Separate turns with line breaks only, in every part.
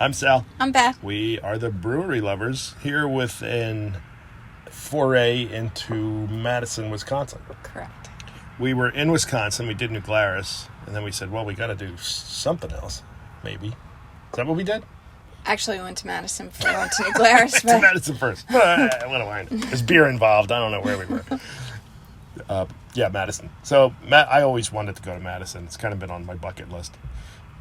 I'm Sal.
I'm Beth.
We are the brewery lovers here with an foray into Madison, Wisconsin.
Correct.
We were in Wisconsin. We did New Glarus, and then we said, well, we got to do something else, maybe. Is that what we did?
Actually, we went to Madison before we went to New Glarus.
To Madison first. What do I know? There's beer involved. I don't know where we were. Yeah, Madison. So I always wanted to go to Madison. It's kind of been on my bucket list,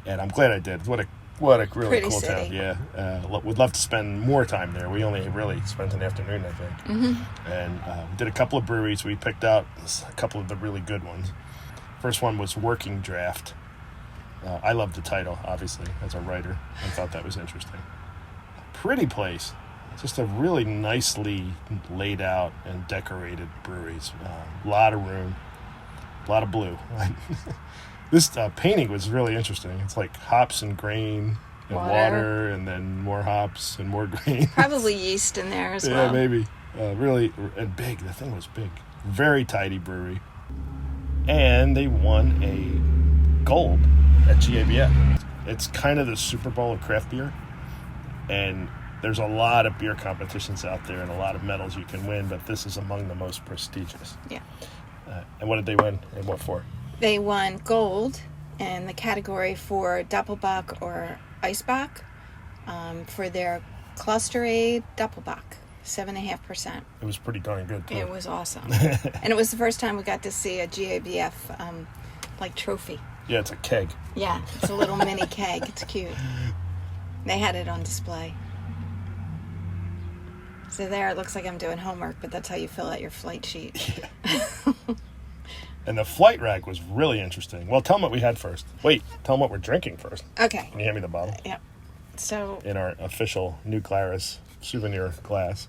and I'm glad I did. What a really
Pretty
cool
city.
town. Yeah, would love to spend more time there. We only really spent an afternoon, I think.
Mm-hmm.
And we did a couple of breweries. We picked out a couple of the really good ones. First one was Working Draft. I loved the title, obviously, as a writer. I thought that was interesting. Pretty place. Just a really nicely laid out and decorated breweries. A lot of room, a lot of blue. This painting was really interesting. It's like hops and grain and water and then more hops and more grain.
Probably yeast in there as well.
Yeah, maybe. Really, and big. The thing was big. Very tidy brewery. And they won a gold at GABF. It's kind of the Super Bowl of craft beer. And there's a lot of beer competitions out there and a lot of medals you can win, but this is among the most prestigious.
Yeah.
And what did they win and what for?
They won gold in the category for Doppelbock or Eisbock for their Cluster A Doppelbock, 7.5%.
It was pretty darn good, too.
It was awesome. And it was the first time we got to see a GABF trophy.
Yeah, it's a keg.
Yeah, it's a little mini keg. It's cute. They had it on display. So there, it looks like I'm doing homework, but that's how you fill out your flight sheet.
Yeah. And the flight rack was really interesting. Well, tell them what we had first. Wait, tell them what we're drinking first.
Okay.
Can you hand me the bottle?
Yeah. So
In our official New Glarus souvenir glass.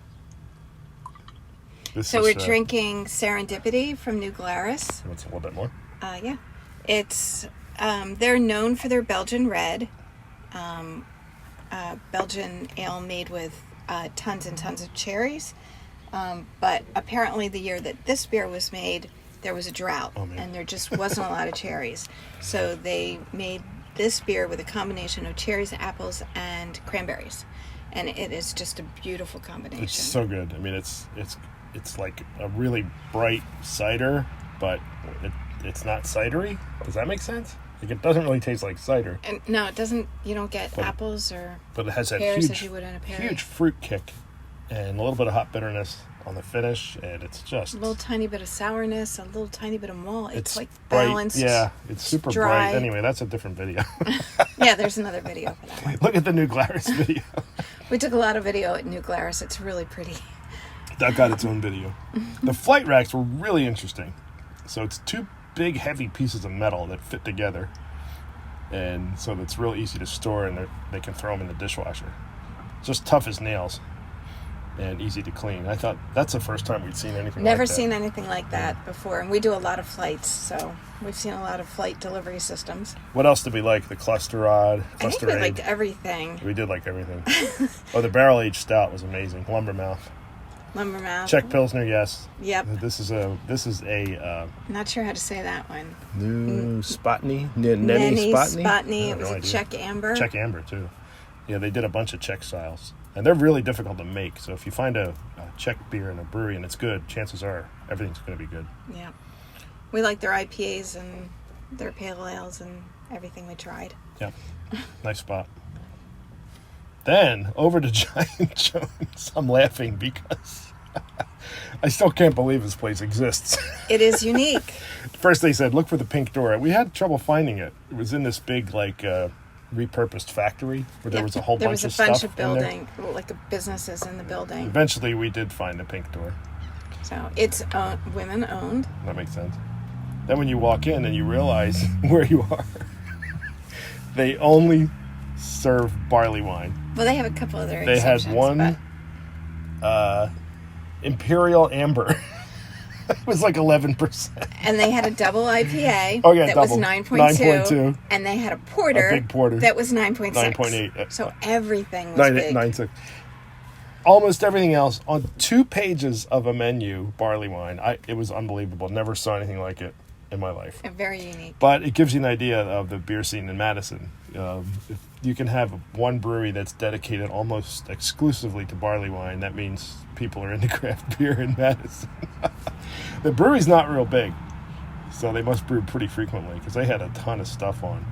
we're drinking Serendipity from New Glarus.
What's a little bit more?
Yeah. It's they're known for their Belgian red, Belgian ale made with tons and tons of cherries. But apparently the year that this beer was made, there was a drought, and there just wasn't a lot of cherries. So they made this beer with a combination of cherries, apples, and cranberries. And it is just a beautiful combination.
It's so good. I mean, it's like a really bright cider, but it's not cidery. Does that make sense? Like, it doesn't really taste like cider.
And no, it doesn't. You don't get apples or
but it has that
pears as you would in a pear.
huge fruit kick and a little bit of hot bitterness on the finish, and it's just
a little tiny bit of sourness, a little tiny bit of malt. It's like
bright.
balanced.
Yeah, it's super
dry.
bright. Anyway, that's a different video.
Yeah, there's another video for that one.
Look at the New Glarus video.
We took a lot of video at New Glarus. It's really pretty.
That got its own video. The flight racks were really interesting. So it's two big, heavy pieces of metal that fit together, and so it's real easy to store, and they can throw them in the dishwasher. Just tough as nails. And easy to clean. I thought that's the first time we'd seen anything
Never
like that.
seen anything like that before. And we do a lot of flights, so we've seen a lot of flight delivery systems.
What else did we like? The cluster rod,
I think we liked everything.
We did like everything. The barrel-aged stout was amazing. Lumbermouth. Czech Pilsner, yes.
Yep.
This is a
Not sure how to say that one.
New Spotny?
Nenny
Spotny?
Spotny. It
I
was
have
a
no
Czech amber.
Czech amber, too. Yeah, they did a bunch of Czech styles. And they're really difficult to make. So if you find a Czech beer in a brewery and it's good, chances are everything's going to be good.
Yeah. We like their IPAs and their pale ales and everything we tried.
Yeah. Nice spot. Then, over to Giant Jones. I'm laughing because I still can't believe this place exists.
It is unique.
First they said, look for the pink door. We had trouble finding it. It was in this big, repurposed factory where there was a whole bunch of stuff.
There was a bunch of building, businesses in the building.
Eventually, we did find the pink door.
So it's women owned.
That makes sense. Then when you walk in and you realize where you are, they only serve barley wine.
Well, they have a couple other
They had
exceptions,
one Imperial Amber. It was like 11%.
And they had a double IPA
that
was
double.
9.2. And they had a porter,
big porter
that was 9.6.
9.8.
So everything was big.
9.6. Almost everything else on 2 pages of a menu, barley wine. It was unbelievable. Never saw anything like it. in my life.
Very unique.
But it gives you an idea of the beer scene in Madison. If you can have one brewery that's dedicated almost exclusively to barley wine, that means people are into craft beer in Madison. The brewery's not real big, so they must brew pretty frequently because they had a ton of stuff on.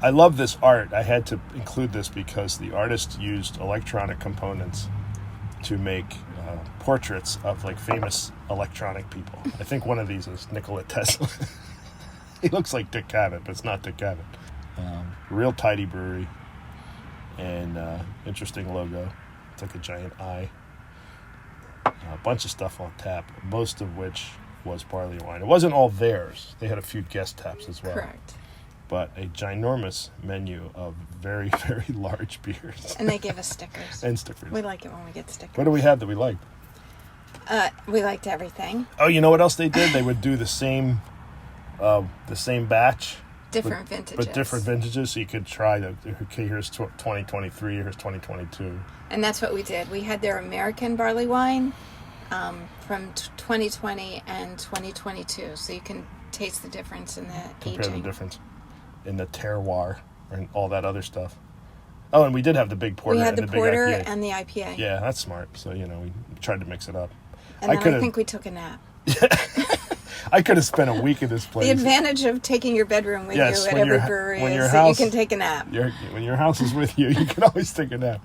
I love this art. I had to include this because the artist used electronic components to make portraits of like famous electronic people. I think one of these is Nikola Tesla. He looks like Dick Cavett, but it's not Dick Cavett. Real tidy brewery and interesting logo. It's like a giant eye. A bunch of stuff on tap, most of which was barley wine. It wasn't all theirs. They had a few guest taps as well.
Correct.
But a ginormous menu of very, very large beers.
And they gave us stickers.
And stickers.
We like it when we get stickers.
What do we have that we liked?
We liked everything.
Oh, you know what else they did? They would do the same batch.
Different vintages.
But different vintages, so you could try okay, here's 2023, here's 2022.
And that's what we did. We had their American barley wine from 2020 and 2022, so you can taste the difference in the
Compare
aging.
the difference in the terroir and all that other stuff. Oh, and we did have the big porter.
We had the
and
porter
big IPA.
and the IPA.
Yeah, that's smart. So, we tried to mix it up.
And then I think we took a nap.
I could have spent a week in this place.
The advantage of taking your bedroom with you at every brewery is that you can take a nap.
When your house is with you, you can always take a nap.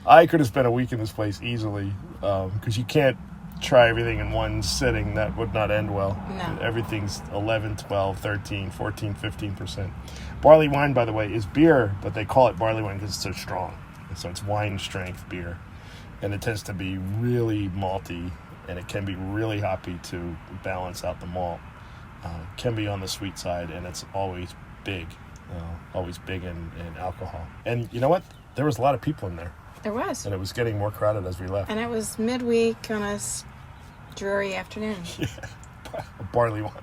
I could have spent a week in this place easily because you can't try everything in one sitting. That would not end well.
No.
Everything's 11, 12, 13, 14, 15%. Barley wine, by the way, is beer, but they call it barley wine because it's so strong. And so it's wine strength beer. And it tends to be really malty, and it can be really hoppy to balance out the malt. Can be on the sweet side, and it's always big in alcohol. And you know what? There was a lot of people in there.
There was.
And it was getting more crowded as we left.
And it was midweek on a dreary afternoon.
Yeah, a barley wine.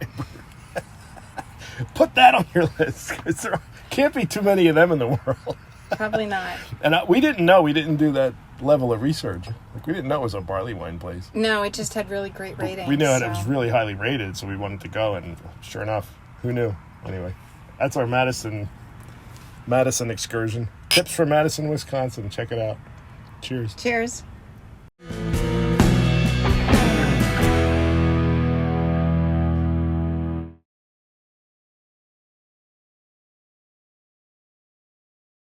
Put that on your list, because there can't be too many of them in the world.
Probably not.
And we didn't know. We didn't do that level of research. We didn't know it was a barley wine place.
No, it just had really great ratings.
We knew it was really highly rated, so we wanted to go, and sure enough, who knew? Anyway, that's our Madison excursion. Tips for Madison, Wisconsin. Check it out. Cheers.
Cheers.